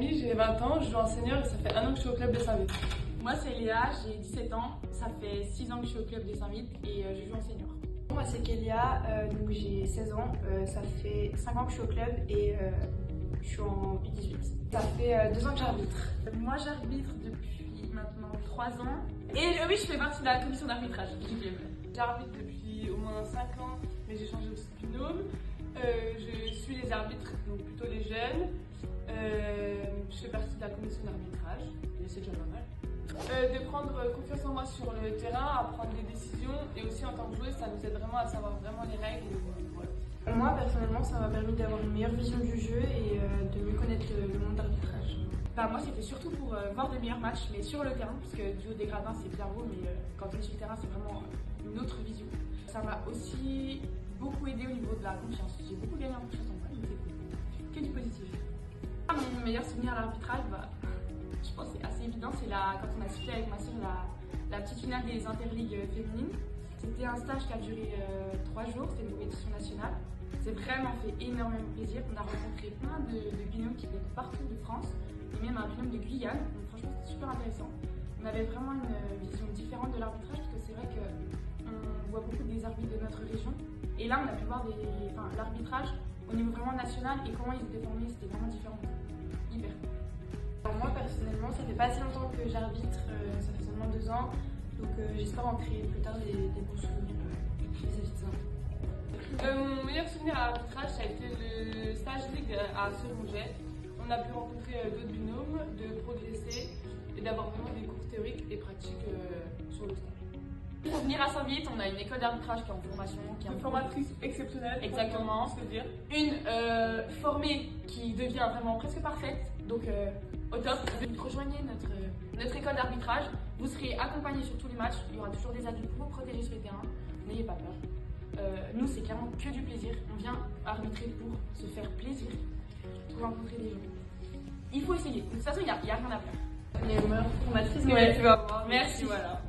Camille, j'ai 20 ans, je joue en senior et ça fait 1 an que je suis au club de Saint-Vite. Moi c'est Léa, j'ai 17 ans, ça fait 6 ans que je suis au club de Saint-Vite et je joue en senior. Moi c'est Kélia, donc j'ai 16 ans, ça fait 5 ans que je suis au club et je suis en U18. Ça fait 2 ans que j'arbitre. Moi j'arbitre depuis maintenant 3 ans et oui je fais partie de la commission d'arbitrage. J'arbitre depuis au moins 5 ans, mais j'ai changé aussi de binôme. Je suis les arbitres, donc plutôt les jeunes. Je fais partie de la commission d'arbitrage, et c'est déjà pas mal. De prendre confiance en moi sur le terrain, à prendre des décisions, et aussi en tant que joueuse, ça nous aide vraiment à savoir vraiment les règles. Voilà. Moi personnellement, ça m'a permis d'avoir une meilleure vision du jeu et de mieux connaître le monde d'arbitrage. Moi c'était surtout pour voir des meilleurs matchs, mais sur le terrain, parce que du haut des gradins c'est bien beau, mais quand on est sur le terrain c'est vraiment une autre vision. Ça m'a aussi beaucoup aidé au niveau de la confiance. J'ai beaucoup gagné en confiance en moi, donc c'est que du positif. Mon meilleur souvenir à l'arbitrage, je pense que c'est assez évident, c'est quand on a sifflé avec ma soeur la petite finale des interligues féminines. C'était un stage qui a duré 3 jours, c'était une compétition nationale. C'est vraiment fait énormément plaisir. On a rencontré plein de binômes qui venaient de partout de France, et même un binôme de Guyane, donc franchement c'était super intéressant. On avait vraiment une vision différente de l'arbitrage, parce que c'est vrai qu'on voit beaucoup des arbitres de notre région. Et là on a pu voir l'arbitrage au niveau vraiment national et comment ils étaient formés, c'était vraiment différent. Hyper. Alors moi personnellement, ça fait pas si longtemps que j'arbitre, ça fait seulement 2 ans, donc j'espère en créer plus tard des bons souvenirs vis-à-vis de ça. Mon meilleur souvenir à l'arbitrage, ça a été le stage ligue à Seronget. On a pu rencontrer d'autres binômes, de progresser et d'avoir vraiment des cours théoriques et pratiques sur le terrain. Pour venir à Saint-Vite, on a une école d'arbitrage qui est en formation, qui est Une formatrice exceptionnelle. Exactement. Se dire. Une formée qui devient vraiment presque parfaite, donc au top. Rejoignez notre école d'arbitrage, vous serez accompagnés sur tous les matchs, il y aura toujours des adultes pour vous protéger sur le terrain, n'ayez pas peur. Nous c'est clairement que du plaisir, on vient arbitrer pour se faire plaisir, pour rencontrer des gens. Il faut essayer, de toute façon il n'y a rien à faire. Les meilleures formatrices Ouais, tu vas voir. Merci. Voilà.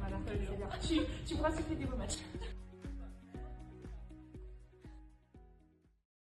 Tu pourras siffler des beaux matchs.